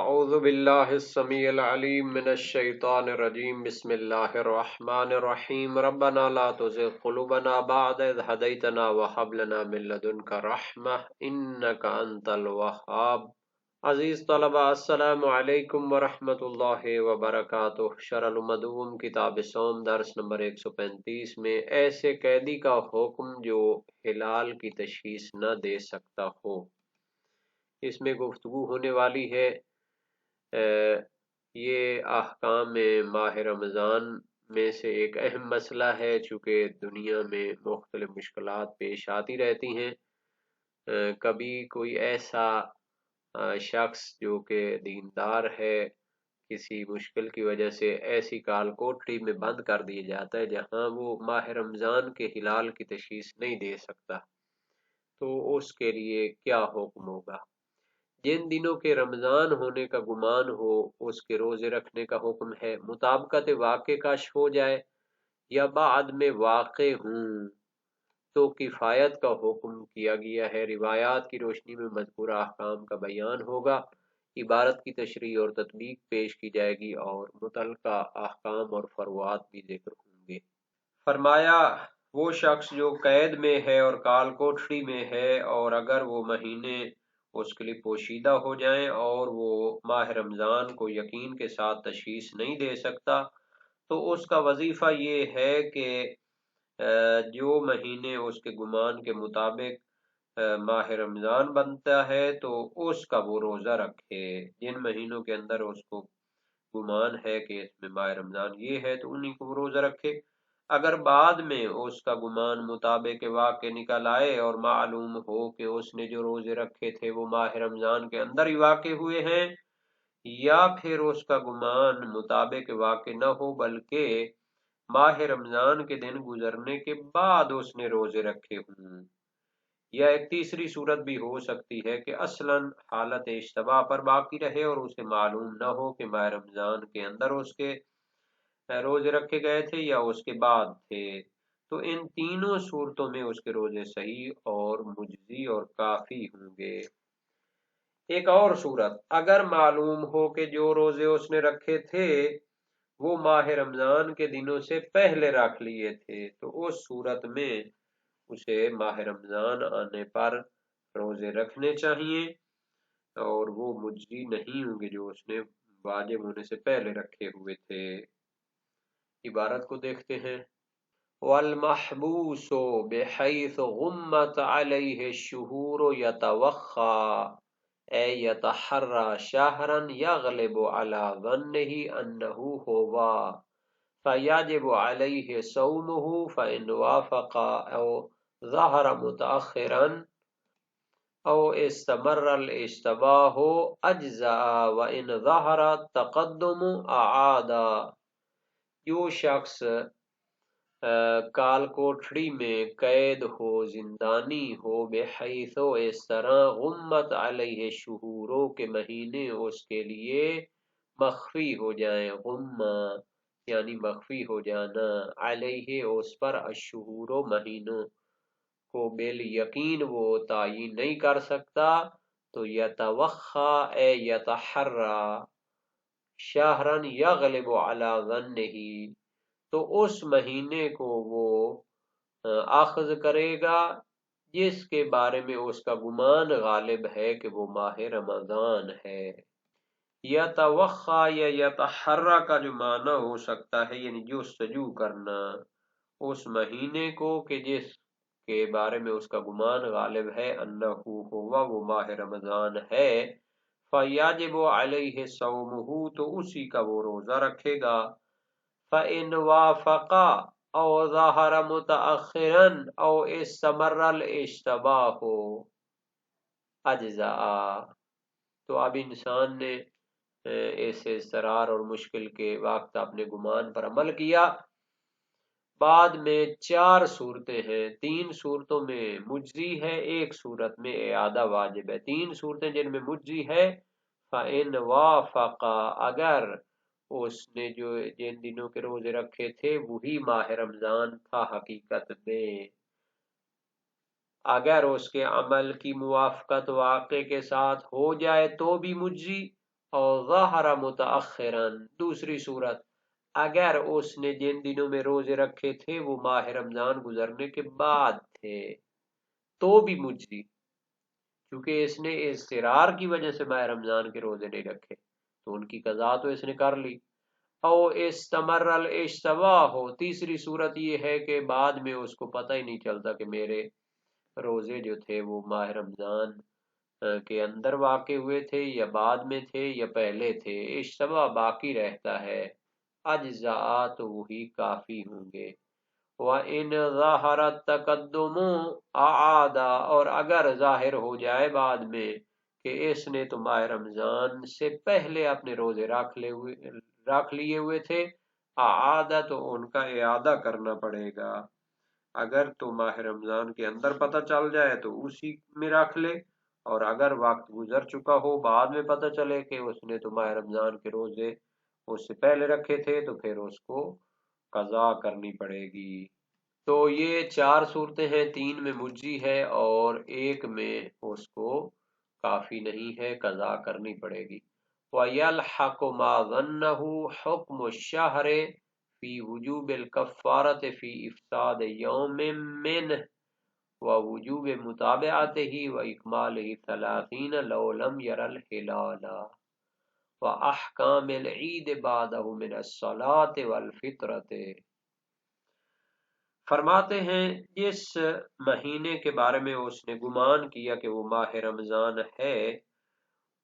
اعوذ باللہ السمیع العلیم من الشیطان الرجیم بسم اللہ الرحمن الرحیم ربنا لا تزغ قلوبنا بعد اذ ہدیتنا وہب لنا من لدنک رحمہ انک انت الوہاب۔ عزیز طلبہ، السلام علیکم ورحمۃ اللہ وبرکاتہ۔ شرح المدوم کتاب صوم درس نمبر 135 میں ایسے قیدی کا حکم جو ہلال کی تشخیص نہ دے سکتا ہو، اس میں گفتگو ہونے والی ہے۔ یہ احکام ماہ رمضان میں سے ایک اہم مسئلہ ہے، چونکہ دنیا میں مختلف مشکلات پیش آتی رہتی ہیں۔ کبھی کوئی ایسا شخص جو کہ دیندار ہے کسی مشکل کی وجہ سے ایسی کال کوٹری میں بند کر دیا جاتا ہے جہاں وہ ماہ رمضان کے ہلال کی تشخیص نہیں دے سکتا، تو اس کے لیے کیا حکم ہوگا؟ جن دنوں کے رمضان ہونے کا گمان ہو اس کے روزے رکھنے کا حکم ہے۔ مطابقت واقع کشف ہو جائے یا بعد میں واقع ہوں تو کفایت کا حکم کیا گیا ہے۔ روایات کی روشنی میں مذکورہ احکام کا بیان ہوگا، عبارت کی تشریح اور تطبیق پیش کی جائے گی اور متعلقہ احکام اور فروعات بھی ذکر ہوں گے۔ فرمایا وہ شخص جو قید میں ہے اور کال کوٹری میں ہے، اور اگر وہ مہینے اس کے لیے پوشیدہ ہو جائیں اور وہ ماہ رمضان کو یقین کے ساتھ تشخیص نہیں دے سکتا، تو اس کا وظیفہ یہ ہے کہ جو مہینے اس کے گمان کے مطابق ماہ رمضان بنتا ہے تو اس کا وہ روزہ رکھے۔ جن مہینوں کے اندر اس کو گمان ہے کہ اس میں ماہ رمضان یہ ہے تو انہی کو وہ روزہ رکھے۔ اگر بعد میں اس کا گمان مطابق واقع نکل آئے اور معلوم ہو کہ اس نے جو روزے رکھے تھے وہ ماہ رمضان کے اندر ہی واقع ہوئے ہیں، یا پھر اس کا گمان مطابق واقع نہ ہو بلکہ ماہ رمضان کے دن گزرنے کے بعد اس نے روزے رکھے ہوں، یا ایک تیسری صورت بھی ہو سکتی ہے کہ اصلاً حالت اشتباہ پر باقی رہے اور اسے معلوم نہ ہو کہ ماہ رمضان کے اندر اس کے روزے رکھے گئے تھے یا اس کے بعد تھے، تو ان تینوں صورتوں میں اس کے روزے صحیح اور مجزی اور کافی ہوں گے۔ ایک اور صورت، اگر معلوم ہو کہ جو روزے اس نے رکھے تھے وہ ماہ رمضان کے دنوں سے پہلے رکھ لیے تھے، تو اس صورت میں اسے ماہ رمضان آنے پر روزے رکھنے چاہیے اور وہ مجزی نہیں ہوں گے جو اس نے واجب ہونے سے پہلے رکھے ہوئے تھے۔ عبارت کو دیکھتے ہیں۔ والمحبوس بحیث غمت علیہ الشہور یتوخی اے یتحری شہرا یغلب علی ظنہ انہ ہوا فیجب علیہ صومہ فإن وافق او ظہر متأخرا او استمر الاشتباہ اجزاء وإن ظہر تقدم اعادا۔ جو شخص کال کوٹھڑی میں قید ہو، زندانی ہو، بحیث اس طرح غمت علیہ شہوروں کے مہینے اس کے لیے مخفی ہو جائیں، غمہ یعنی مخفی ہو جانا، علیہ اس پر، الشہور مہینوں کو بال یقین وہ تعین نہیں کر سکتا، تو یتوخا اے یتحرا شہرن یغلب علی ظنہ، تو اس مہینے کو وہ اخذ کرے گا جس کے بارے میں اس کا گمان غالب ہے کہ وہ ماہ رمضان ہے۔ یتوخا یا یتحرا کا جو معنی ہو سکتا ہے یعنی جستجو کرنا اس مہینے کو کہ جس کے بارے میں اس کا گمان غالب ہے انہ ہوا وہ ماہ رمضان ہے، فیجب علیہ صومہ تو اسی کا وہ روزہ رکھے گا، فإن وافق او ظہر متأخرا او استمر الاشتباہ اجزاء۔ تو اب انسان نے اس اضطرار اور مشکل کے وقت اپنے گمان پر عمل کیا، بعد میں 4 صورتیں ہیں، 3 صورتوں میں مجزی ہے، ایک صورت میں اعادہ واجب ہے۔ 3 صورتیں جن میں مجزی ہے، فإن وافق اگر اس نے جو جن دنوں کے روزے رکھے تھے وہی ماہ رمضان تھا حقیقت میں، اگر اس کے عمل کی موافقت واقع کے ساتھ ہو جائے تو بھی مجزی، اور ظہر متأخرن، دوسری صورت اگر اس نے جن دنوں میں روزے رکھے تھے وہ ماہ رمضان گزرنے کے بعد تھے تو بھی مجزی، کیونکہ اس نے اضطرار کی وجہ سے ماہ رمضان کے روزے نہیں رکھے تو ان کی قضا تو اس نے کر لی۔ او استمر الاشتباہ ہو، تیسری صورت یہ ہے کہ بعد میں اس کو پتہ ہی نہیں چلتا کہ میرے روزے جو تھے وہ ماہ رمضان کے اندر واقع ہوئے تھے یا بعد میں تھے یا پہلے تھے، اشتباہ باقی رہتا ہے، اجزاء تو وہی کافی ہوں گے۔ وَإِنْ ظَهَرَ التَّقَدُّمُ أَعَادَ، اور اگر ظاہر ہو جائے بعد میں کہ اس نے تو ماہ رمضان سے پہلے اپنے روزے رکھ لیے ہوئے تھے، اعادہ تو ان کا اعادہ کرنا پڑے گا۔ اگر تو ماہ رمضان کے اندر پتہ چل جائے تو اسی میں رکھ لے، اور اگر وقت گزر چکا ہو بعد میں پتہ چلے کہ اس نے تو ماہ رمضان کے روزے اس سے پہلے رکھے تھے تو پھر اس کو قضا کرنی پڑے گی۔ تو یہ چار صورتیں ہیں، تین میں مجزی ہے اور ایک میں اس کو کافی نہیں ہے، قضا کرنی پڑے گی۔ وَيَلْحَقُ مَا ظَنَّهُ حُكْمُ الشَّهْرِ فی وجوب الکفارت فی افساد یوم منہ ووجوب متابعته واکمالہ 30 لو لم یر الہلال واحکام العید بعدہ من الصلاة والفطرۃ۔ فرماتے ہیں جس مہینے کے بارے میں اس نے گمان کیا کہ وہ ماہ رمضان ہے،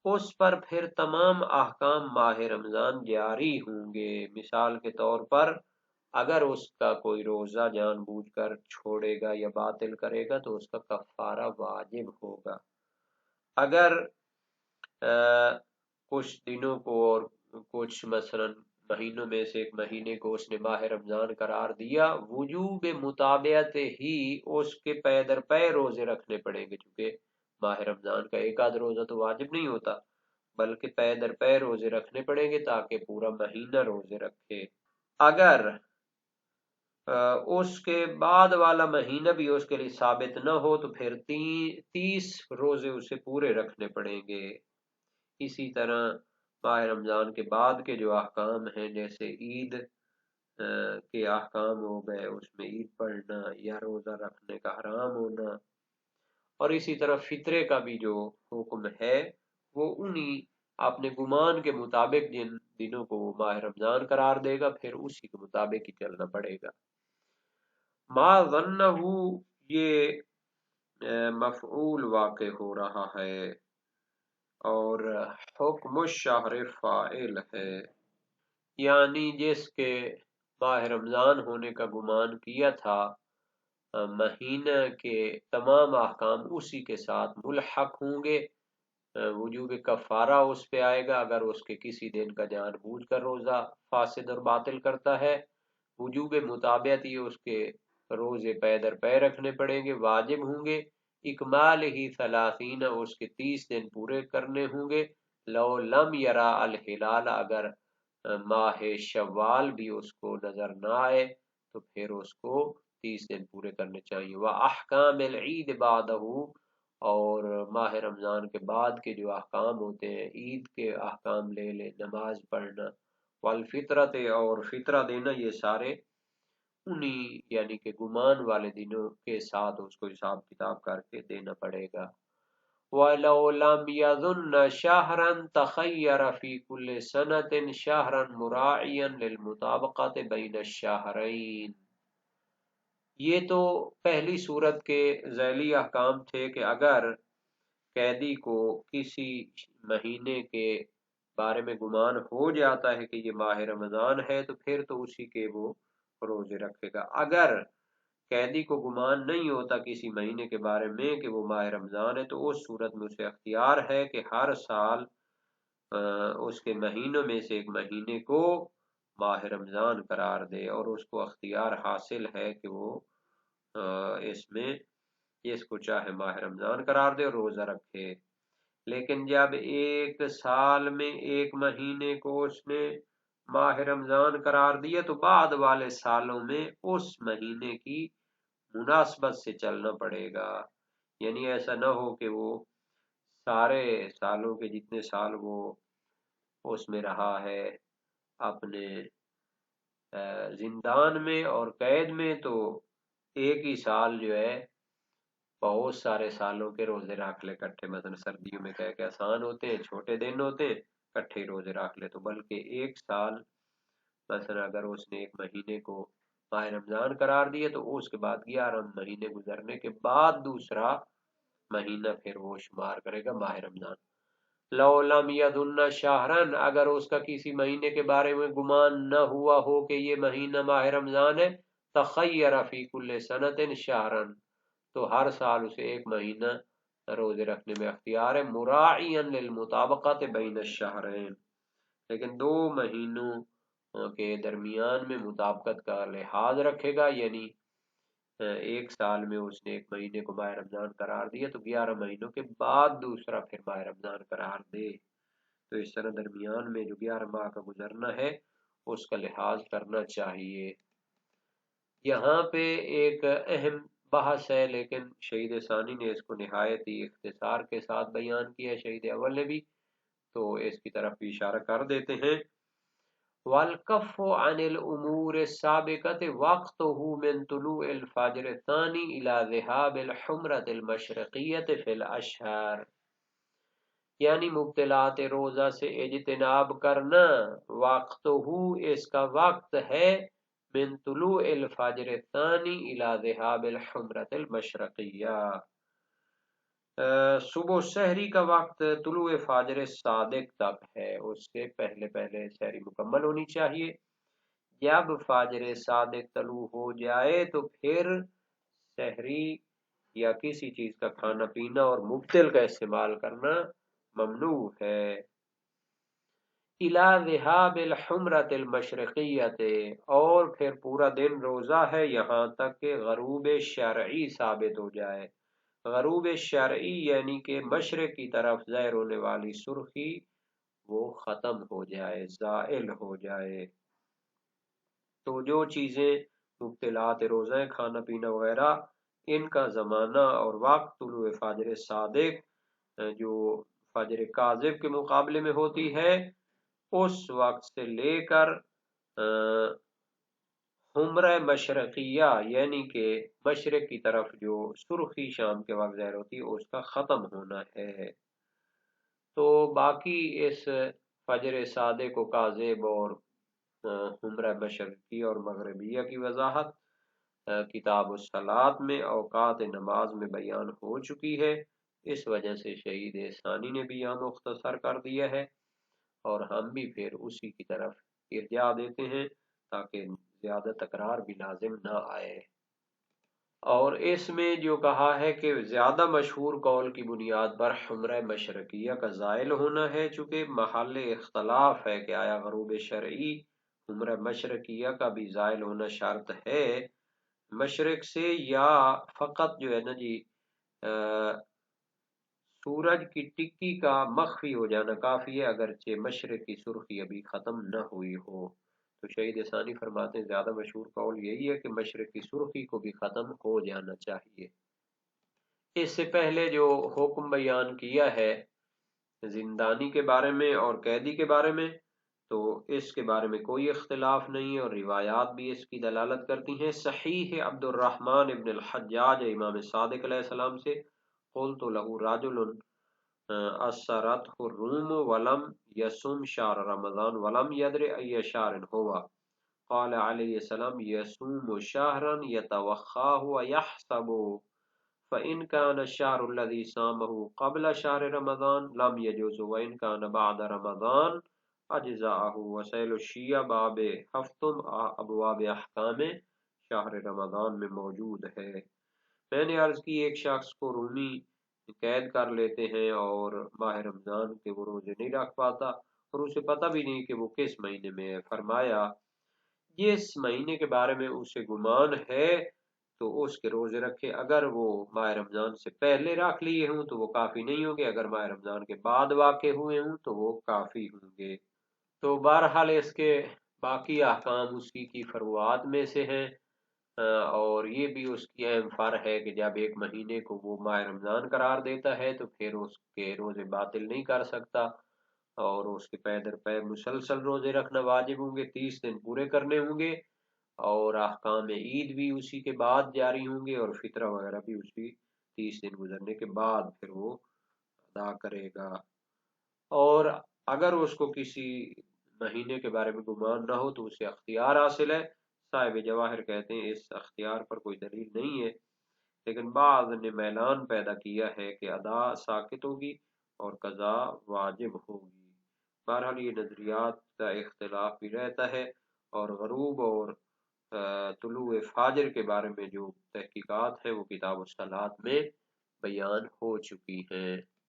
اس پر پھر تمام احکام ماہ رمضان جاری ہوں گے۔ مثال کے طور پر اگر اس کا کوئی روزہ جان بوجھ کر چھوڑے گا یا باطل کرے گا تو اس کا کفارہ واجب ہوگا۔ اگر کچھ دنوں کو اور کچھ مثلا مہینوں میں سے ایک مہینے کو اس نے ماہ رمضان قرار دیا، وجوب مطابعت ہی اس کے پے در پے روزے رکھنے پڑیں گے، چونکہ ماہ رمضان کا ایک آدھ روزہ تو واجب نہیں ہوتا بلکہ پے در پے روزے رکھنے پڑیں گے تاکہ پورا مہینہ روزے رکھے۔ اگر اس کے بعد والا مہینہ بھی اس کے لیے ثابت نہ ہو تو پھر 30 روزے اسے پورے رکھنے پڑیں گے۔ اسی طرح ماہ رمضان کے بعد کے جو احکام ہیں جیسے عید کے احکام ہو گئے، اس میں عید پڑھنا یا روزہ رکھنے کا حرام ہونا، اور اسی طرح فطرے کا بھی جو حکم ہے وہ انہی اپنے گمان کے مطابق جن دنوں کو وہ ماہ رمضان قرار دے گا پھر اسی کے مطابق ہی چلنا پڑے گا۔ ما ظنہ یہ مفعول واقع ہو رہا ہے اور حکم الشہر فاعل ہے، یعنی جس کے ماہ رمضان ہونے کا گمان کیا تھا مہینہ کے تمام احکام اسی کے ساتھ ملحق ہوں گے۔ وجوب کفارہ اس پہ آئے گا اگر اس کے کسی دن کا جان بوجھ کر روزہ فاسد اور باطل کرتا ہے، وجوب مطابعت یہ اس کے روزے پے در پے رکھنے پڑیں گے، واجب ہوں گے، اکمال ہی 30 اس کے 30 دن پورے کرنے ہوں گے، لو لم یرا الہلال اگر ماہ شوال بھی اس کو نظر نہ آئے تو پھر اس کو 30 دن پورے کرنے چاہیے۔ وَأَحْكَامِ الْعِيدِ بَعْدَهُ، اور ماہ رمضان کے بعد کے جو احکام ہوتے ہیں، عید کے احکام لے لے، نماز پڑھنا، والفطرت اور فطرہ دینا، یہ سارے انہی یعنی کہ گمان والے دنوں کے ساتھ اس کو حساب کتاب کر کے دینا پڑے گا۔ وَلَوْ لَمْ يَظُنَّ شَهْرًا تَخَيَّرَ فِي كُلِّ سَنَةٍ شَهْرًا مُرَاعِيًا لِلْمُطَابَقَةِ بَيْنَ الشَّهْرَيْنِ، یہ تو پہلی صورت کے ذیلی احکام تھے کہ اگر قیدی کو کسی مہینے کے بارے میں گمان ہو جاتا ہے کہ یہ ماہ رمضان ہے تو پھر تو اسی کے وہ روزے رکھے گا۔ اگر قیدی کو گمان نہیں ہوتا کسی مہینے کے بارے میں کہ وہ ماہ رمضان ہے تو اس صورت میں اسے اختیار ہے کہ ہر سال اس کے مہینوں میں سے ایک مہینے کو ماہ رمضان قرار دے، اور اس کو اختیار حاصل ہے کہ وہ اس میں اس کو چاہے ماہ رمضان قرار دے اور روزہ رکھے۔ لیکن جب ایک سال میں ایک مہینے کو اس نے ماہ رمضان قرار دیا تو بعد والے سالوں میں اس مہینے کی مناسبت سے چلنا پڑے گا، یعنی ایسا نہ ہو کہ وہ سارے سالوں کے جتنے سال وہ اس میں رہا ہے اپنے زندان میں اور قید میں، تو ایک ہی سال جو ہے بہت سارے سالوں کے روزے رکھ لے کٹھے، مثلا سردیوں میں کہ آسان ہوتے ہیں، چھوٹے دن ہوتے ہیں، کٹھے روزے رکھ لے، تو بلکہ ایک سال، مثلا اگر اس نے ایک مہینے کو ماہ رمضان قرار دیا تو اس کے بعد 11 مہینے گزرنے کے بعد دوسرا مہینہ پھر وہ شمار کرے گا ماہ رمضان۔ لو لم یظن شہرن، اگر اس کا کسی مہینے کے بارے میں گمان نہ ہوا ہو کہ یہ مہینہ ماہ رمضان ہے، تخیر فی کل سنت شہرن، تو ہر سال اسے ایک مہینہ روزے رکھنے میں اختیار ہے، مراعیا للمطابقت بین الشہرین، لیکن دو مہینوں کے درمیان میں مطابقت کا لحاظ رکھے گا، یعنی ایک سال میں اس نے ایک مہینے کو ماہ رمضان قرار دیا تو 11 مہینوں کے بعد دوسرا پھر ماہ رمضان قرار دے، تو اس طرح درمیان میں جو 11 ماہ کا گزرنا ہے اس کا لحاظ کرنا چاہیے۔ یہاں پہ ایک اہم بحث ہے، لیکن شہید ثانی نے اس کو نہایت ہی اختصار کے ساتھ بیان کیا، شہید اول نے بھی، تو اس کی طرف بھی اشارہ کر دیتے ہیں۔ والکف عن الامور السابقة وقته من طلوع الفجر الثاني الى ذهاب الحمرة المشرقية في الاشهر، یعنی مبتلات روزہ سے اجتناب کرنا، وقتہ اس کا وقت ہے، من طلوع الفجر الثاني الى ذهاب الحمرة المشرقية، صبح سحری کا وقت طلوع فجر صادق تک ہے، اس سے پہلے پہلے سحری مکمل ہونی چاہیے۔ جب فجر صادق طلوع ہو جائے تو پھر سحری یا کسی چیز کا کھانا پینا اور مبتل کا استعمال کرنا ممنوع ہے۔ اِلَى ذِهَابِ الْحُمْرَةِ الْمَشْرِقِيَّةِ، اور پھر پورا دن روزہ ہے یہاں تک کہ غروب شرعی ثابت ہو جائے۔ غروب شرعی یعنی کہ مشرق کی طرف ظاہر ہونے والی سرخی وہ ختم ہو جائے، زائل ہو جائے، تو جو چیزیں مبتلات روزہ ہیں، کھانا پینا وغیرہ، ان کا زمانہ اور وقت طلوع فجر صادق جو فجر کاذب کے مقابلے میں ہوتی ہے اس وقت سے لے کر حمرہ مشرقیہ یعنی کہ مشرق کی طرف جو سرخی شام کے وقت ظاہر ہوتی ہے اس کا ختم ہونا ہے۔ تو باقی اس فجر صادق و کاذب اور حمرہ مشرقی اور مغربیہ کی وضاحت کتاب الصلاۃ میں اوقات نماز میں بیان ہو چکی ہے، اس وجہ سے شہید ثانی نے بھی یہاں مختصر کر دیا ہے، اور ہم بھی پھر اسی کی طرف ارجاع دیتے ہیں تاکہ زیادہ تکرار بھی لازم نہ آئے۔ اور اس میں جو کہا ہے کہ زیادہ مشہور قول کی بنیاد پر حمرہ مشرقیہ کا زائل ہونا ہے، چونکہ محل اختلاف ہے کہ آیا غروب شرعی حمرہ مشرقیہ کا بھی زائل ہونا شرط ہے مشرق سے، یا فقط جو ہے نا جی سورج کی ٹکی کا مخفی ہو جانا کافی ہے، اگرچہ مشرق کی سرخی ابھی ختم نہ ہوئی ہو۔ تو شہید ثانی فرماتے ہیں زیادہ مشہور قول یہی ہے کہ مشرق کی سرخی کو بھی ختم ہو جانا چاہیے۔ اس سے پہلے جو حکم بیان کیا ہے زندانی کے بارے میں اور قیدی کے بارے میں، تو اس کے بارے میں کوئی اختلاف نہیں، اور روایات بھی اس کی دلالت کرتی ہیں۔ صحیح عبد الرحمن ابن الحجاج امام صادق علیہ السلام سے قلت له رجل اسرته الروم ولم يصم شهر رمضان ولم يدر اي شهر هو، قال علیہ السلام يصوم شهرا يتوخاه ويحسب، فإن كان الشهر الذي صامه قبل شهر رمضان لم يجوز، وإن كان بعد رمضان اجزاءه۔ وسائل الشیعہ باب ہفتم ابواب احکام شہر رمضان میں موجود ہے۔ میں نے عرض کی ایک شخص کو رومی قید کر لیتے ہیں اور ماہ رمضان کے وہ روزے نہیں رکھ پاتا اور اسے پتہ بھی نہیں کہ وہ کس مہینے میں ہے۔ فرمایا جس مہینے کے بارے میں اسے گمان ہے تو اس کے روزے رکھے، اگر وہ ماہ رمضان سے پہلے رکھ لیے ہوں تو وہ کافی نہیں ہوں گے، اگر ماہ رمضان کے بعد واقع ہوئے ہوں تو وہ کافی ہوں گے۔ تو بہرحال اس کے باقی احکام اسی کی فروعات میں سے ہیں، اور یہ بھی اس کی اہم فرق ہے کہ جب ایک مہینے کو وہ ماہ رمضان قرار دیتا ہے تو پھر اس کے روزے باطل نہیں کر سکتا، اور اس کے پے در پے مسلسل روزے رکھنا واجب ہوں گے، 30 دن پورے کرنے ہوں گے، اور احکام عید بھی اسی کے بعد جاری ہوں گے، اور فطرہ وغیرہ بھی اسی 30 دن گزرنے کے بعد پھر وہ ادا کرے گا۔ اور اگر اس کو کسی مہینے کے بارے میں گمان نہ ہو تو اسے اختیار حاصل ہے۔ صاحب جواہر کہتے ہیں اس اختیار پر کوئی دلیل نہیں ہے، لیکن بعض نے میلان پیدا کیا ہے کہ ادا ساقط ہوگی اور قضا واجب ہوگی۔ بہرحال یہ نظریات کا اختلاف بھی رہتا ہے، اور غروب اور طلوع فاجر کے بارے میں جو تحقیقات ہیں وہ کتاب الصلاۃ میں بیان ہو چکی ہیں۔